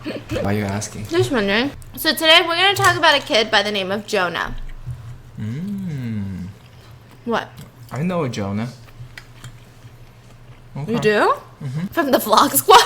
Why are you asking? Just wondering. So today we're going to talk about a kid by the name of Jonah. What? I know a Jonah. Okay. You do? From the Vlog Squad?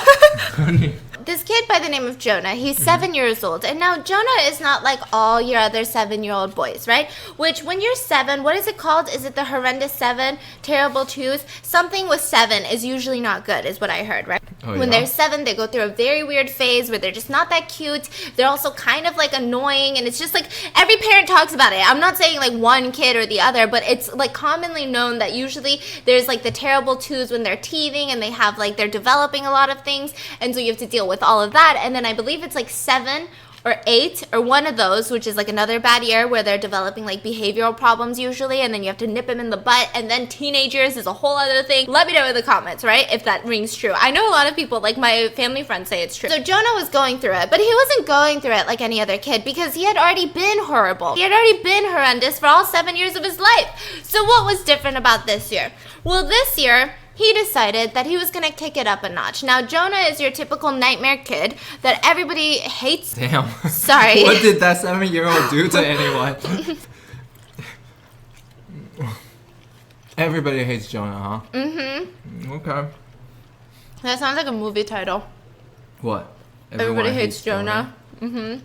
This kid by the name of Jonah, he's 7 years old. And now Jonah is not like all your other 7-year-old boys, right? Which when you're 7, what is it called? Is it the horrendous 7? Terrible 2s? Something with 7 is usually not good, is what I heard, right? Oh, When yeah? they're 7, they go through a very weird phase where they're just not that cute. They're also kind of like annoying, and it's just like every parent talks about it. I'm not saying like one kid or the other, but it's like commonly known that usually there's like the terrible 2s when they're teething and they have like they're developing a lot of things, and so you have to deal with all of that. And then I believe it's like 7 or 8 or one of those, which is like another bad year where they're developing like behavioral problems usually, and then you have to nip them in the butt. And then teenagers is a whole other thing. Let me know in the comments, right, if that rings true. I know a lot of people, like my family friends, say it's true. So Jonah was going through it, but he wasn't going through it like any other kid because he had already been horrible. He had already been horrendous for all 7 years of his life. So what was different about this year? Well, this year he decided that he was going to kick it up a notch. Now, Jonah is your typical nightmare kid that everybody hates. Damn. Sorry. What did that 7-year-old do to anyone? Everybody hates Jonah, huh? Okay. That sounds like a movie title. What? Everybody hates Jonah. And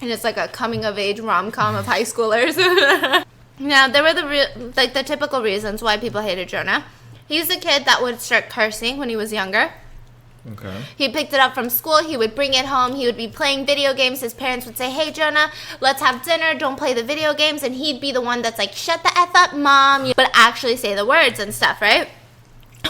it's like a coming-of-age rom-com of high schoolers. Now, there were the typical reasons why people hated Jonah. He's a kid that would start cursing when he was younger. Okay. He picked it up from school. He would bring it home. He would be playing video games. His parents would say, hey, Jonah, let's have dinner. Don't play the video games. And he'd be the one that's like, shut the F up, Mom. But actually say the words and stuff, right?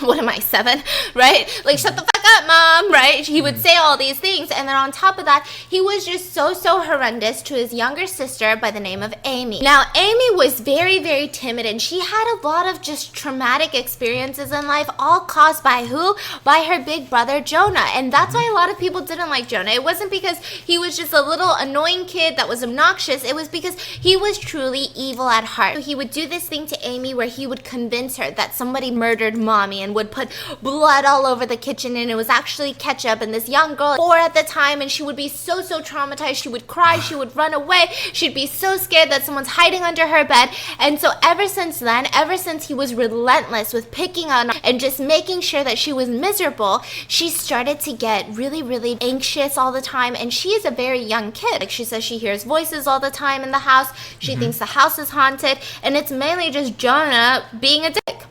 What am I, 7? Right? Like, shut the fuck up, Mom, right? He would say all these things. And then on top of that, he was just so horrendous to his younger sister by the name of Amy. Now, Amy was very, very timid, and she had a lot of just traumatic experiences in life, all caused by who? By her big brother, Jonah. And that's why a lot of people didn't like Jonah. It wasn't because he was just a little annoying kid that was obnoxious. It was because he was truly evil at heart. So he would do this thing to Amy where he would convince her that somebody murdered Mommy and would put blood all over the kitchen, and it was actually ketchup. And this young girl, 4 at the time, and she would be so traumatized. She would cry, she would run away, she'd be so scared that someone's hiding under her bed. And so ever since then, ever since he was relentless with picking on her and just making sure that she was miserable, she started to get really anxious all the time. And she is a very young kid. Like, she says she hears voices all the time in the house. She thinks the house is haunted, and it's mainly just Jonah being a dick.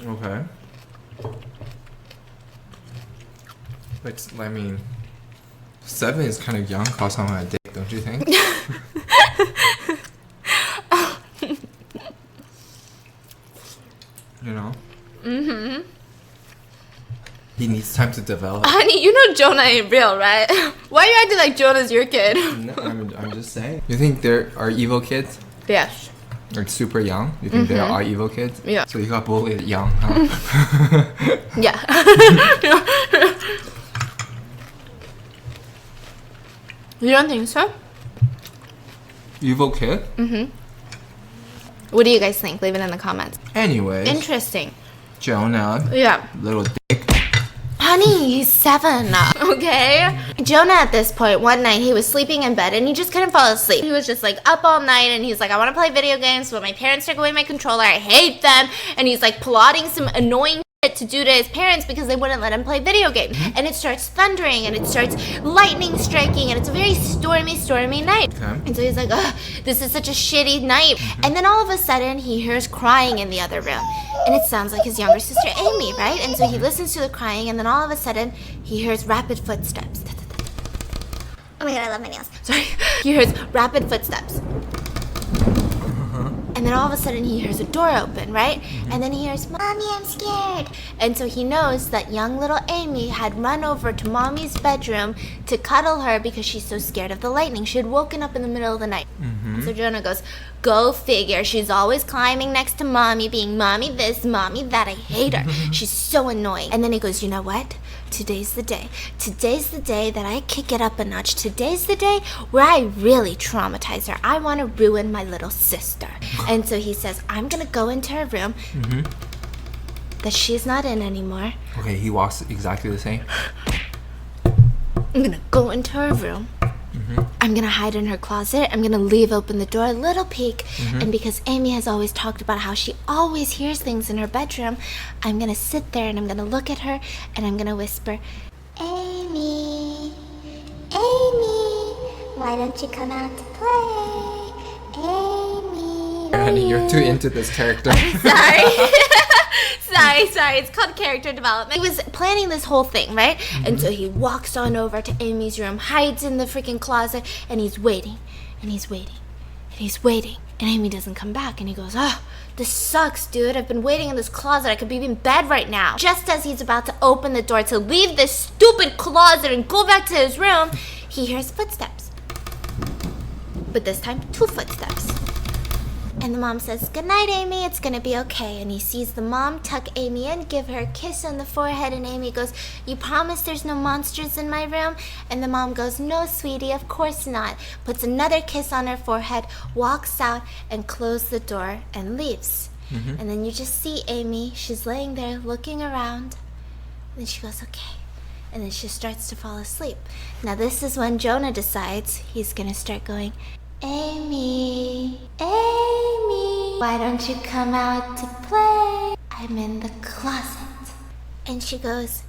Okay. But, I mean, 7 is kind of young, call someone a dick, don't you think? You know? He needs time to develop. Honey, you know Jonah ain't real, right? Why are you acting like Jonah's your kid? No, I'm just saying. You think there are evil kids? Yes. Like super young? You think there are evil kids? Yeah. So you got bullied young, huh? Yeah. You don't think so? Evil kid? What do you guys think? Leave it in the comments. Anyways. Interesting. Jonah. Yeah. Little dick. Honey, he's 7. Okay? Jonah at this point, one night, he was sleeping in bed and he just couldn't fall asleep. He was just like up all night and he's like, I want to play video games, but my parents took away my controller. I hate them. And he's like plotting some annoying shit to do to his parents because they wouldn't let him play video games. And it starts thundering and it starts lightning striking and it's a very stormy night. Okay. And so he's like, ugh, this is such a shitty night. And then all of a sudden he hears crying in the other room. And it sounds like his younger sister Amy, right? And so he listens to the crying and then all of a sudden he hears rapid footsteps. Oh my god, I love my nails. Sorry. He hears rapid footsteps. And then all of a sudden he hears a door open, right? And then he hears, Mommy, I'm scared. And so he knows that young little Amy had run over to Mommy's bedroom to cuddle her because she's so scared of the lightning. She had woken up in the middle of the night. So Jonah goes, go figure. She's always climbing next to Mommy, being Mommy this, Mommy that. I hate her. She's so annoying. And then he goes, you know what? Today's the day. Today's the day that I kick it up a notch. Today's the day where I really traumatize her. I want to ruin my little sister. And so he says, I'm going to go into her room that she's not in anymore. Okay, he walks exactly the same. I'm gonna go into her room. I'm gonna hide in her closet. I'm gonna leave open the door a little peek. And because Amy has always talked about how she always hears things in her bedroom, I'm gonna sit there and I'm gonna look at her and I'm gonna whisper, Amy, Amy, why don't you come out to play? Amy. Honey, you're too into this character. Sorry. Sorry. It's called character development. He was planning this whole thing, right? And so he walks on over to Amy's room, hides in the freaking closet, and he's waiting. And he's waiting. And he's waiting. And Amy doesn't come back. And he goes, this sucks, dude. I've been waiting in this closet. I could be in bed right now. Just as he's about to open the door to leave this stupid closet and go back to his room, he hears footsteps. But this time, 2 footsteps. And the mom says, good night, Amy, it's gonna be okay. And he sees the mom tuck Amy in, give her a kiss on the forehead, and Amy goes, you promise there's no monsters in my room? And the mom goes, no, sweetie, of course not. Puts another kiss on her forehead, walks out, and closes the door, and leaves. And then you just see Amy, she's laying there looking around, and then she goes, okay. And then she starts to fall asleep. Now this is when Jonah decides he's gonna start going, Amy, Amy, why don't you come out to play? I'm in the closet. And she goes,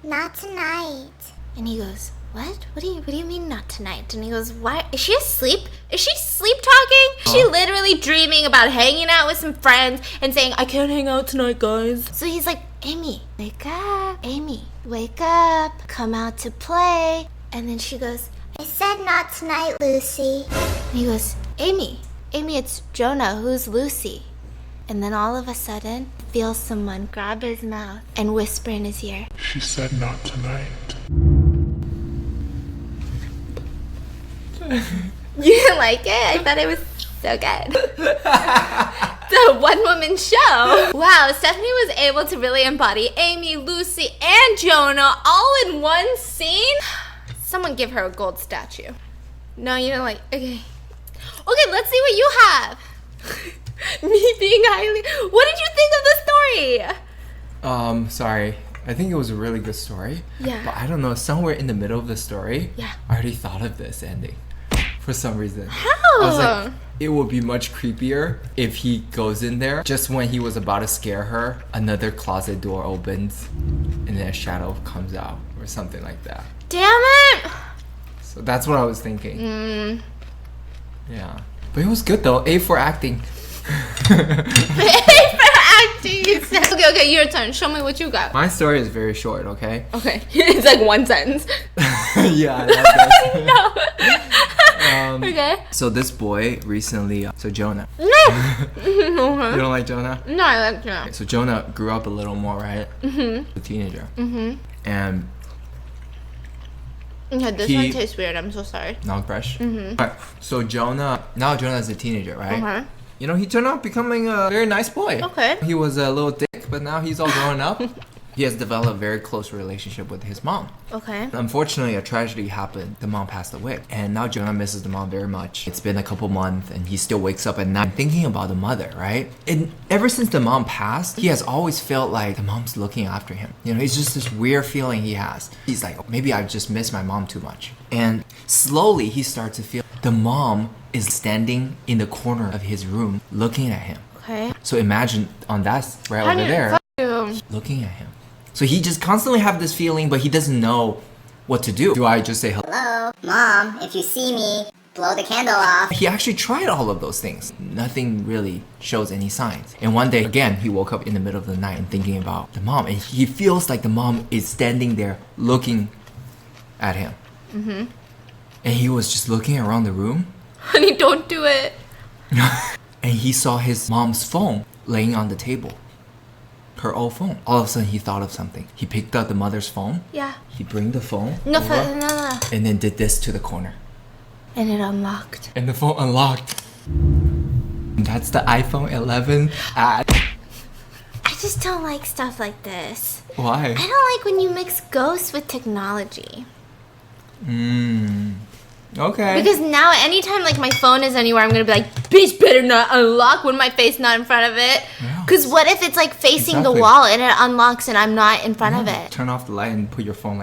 not tonight. And he goes, what? What do you mean not tonight? And he goes, why? Is she asleep? Is she sleep talking? Is she literally dreaming about hanging out with some friends and saying, I can't hang out tonight, guys? So he's like, Amy, wake up. Amy, wake up. Come out to play. And then she goes, I said not tonight, Lucy. And he goes, Amy, it's Jonah. Who's Lucy? And then all of a sudden, feels someone grab his mouth and whisper in his ear. She said not tonight. You didn't like it? I thought it was so good. The one-woman show. Wow, Stephanie was able to really embody Amy, Lucy, and Jonah all in one scene. Someone give her a gold statue. No, you don't like, okay. Okay, let's see what you have. Me being highly, what did you think of the story? Sorry. I think it was a really good story. Yeah. But I don't know, somewhere in the middle of the story, Yeah. I already thought of this ending. For some reason. How? I was like, it would be much creepier if he goes in there. Just when he was about to scare her, another closet door opens and then a shadow comes out or something like that. Damn it! So that's what I was thinking. Yeah. But it was good though. A for acting. Okay, your turn. Show me what you got. My story is very short, okay? Okay. It's like one sentence. Yeah, I love that. No. Okay. So this boy recently, so Jonah. No. You don't like Jonah? No, I like Jonah. So Jonah grew up a little more, right? A teenager. And Yeah, this He- one tastes weird. I'm so sorry. not fresh. Alright, so Jonah is a teenager, right? Okay. You know, he turned out becoming a very nice boy. Okay. He was a little dick, but now he's all grown up. He has developed a very close relationship with his mom. Okay. Unfortunately, a tragedy happened. The mom passed away. And now Jonah misses the mom very much. It's been a couple months and he still wakes up at night thinking about the mother, right? And ever since the mom passed, he has always felt like the mom's looking after him. You know, it's just this weird feeling he has. He's like, oh, maybe I just miss my mom too much. And slowly he starts to feel the mom is standing in the corner of his room looking at him. Okay. So imagine on that right over there, Fuck you. looking at him. So he just constantly have this feeling, but he doesn't know what to do. Do I just say hello? Hello, Mom, if you see me, blow the candle off. He actually tried all of those things. Nothing really shows any signs. And one day, again, he woke up in the middle of the night and thinking about the mom. And he feels like the mom is standing there looking at him. And he was just looking around the room. Honey, don't do it. And he saw his mom's phone laying on the table. Her old phone. All of a sudden, he thought of something. He picked up the mother's phone. Yeah. He bring the phone No, over, no. and then did this to the corner. And it unlocked. And the phone unlocked. And that's the iPhone 11 ad. I just don't like stuff like this. Why? I don't like when you mix ghosts with technology. Okay. Because now anytime like my phone is anywhere, I'm gonna be like, bitch better not unlock when my face not in front of it. Yeah. Cause what if it's like facing Exactly. the wall and it unlocks and I'm not in front of it? Turn off the light and put your phone like